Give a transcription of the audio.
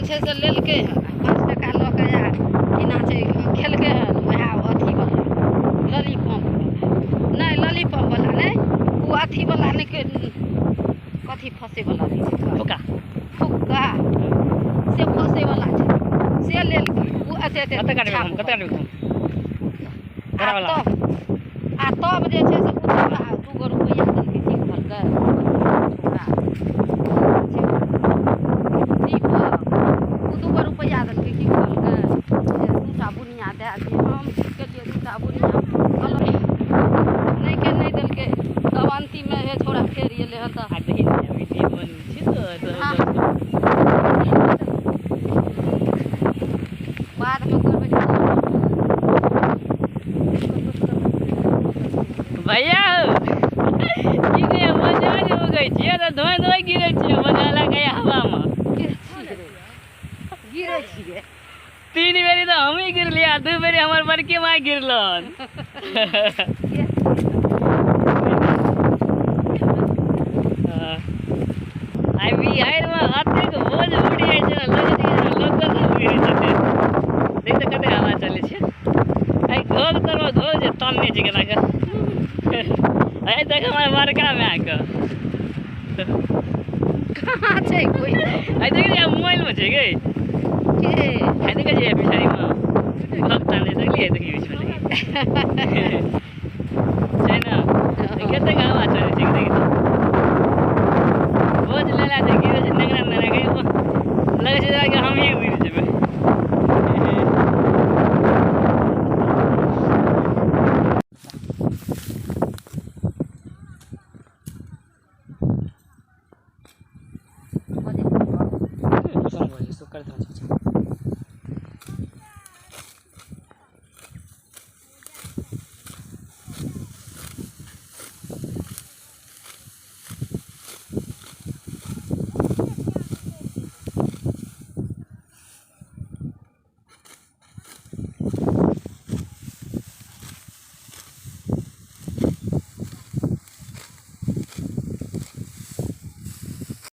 छै से लेलकै हन 5 टका लऽ के आ इना छै खेलकै हन वएह अथी वाला लॉलीपॉप नहीं लॉलीपॉप वाला नहीं वो अथी वाला नहीं के कथी फंसे वाला नहीं छै फुका फुक्का से फंसे वाला छै से लेलकै वो अते कते काटबे हम कते काटबे करा वाला आ तब जे छै से उठा 2 रुपैया देलकै ठीक भरके रुपैया देलकै की कहलकै 2टा बुनिया दए दिए हम केलिए 2टा बुनिया नहीं के नहीं देलकै तब अंतिम में हे छोड़ा फेर एलै हन तऽ बाद में करबै भैया गिरे मजा जे उगै छियै तऽ धोइ धोइ गिरै छियै मजा लागै हवा में गिरै छियै 3 बेरी तो हम ही गिरलिए 2 बेरी हमार बड़की माँ गिरलन आई बिहार में अतेक बोझ उड़ी जाइ छै लगे छै लोग सब गिरै छथिन देख तऽ कते हवा चलै छै आई घोग तरह घोग जे तालने छै केना के आई देख हमार बड़का माँ के कहाँ छै कोई आई देख रे मोबाइल में छै गे के आई देख जे पिछाड़ी में लोग ताने देखलिए देखिए बीच में छै ना कते हवा चलै छै देख बोझ लेला छै गिरे छै नंगरा नंगरा के लगे छै कि हम ही गिर जेबै कर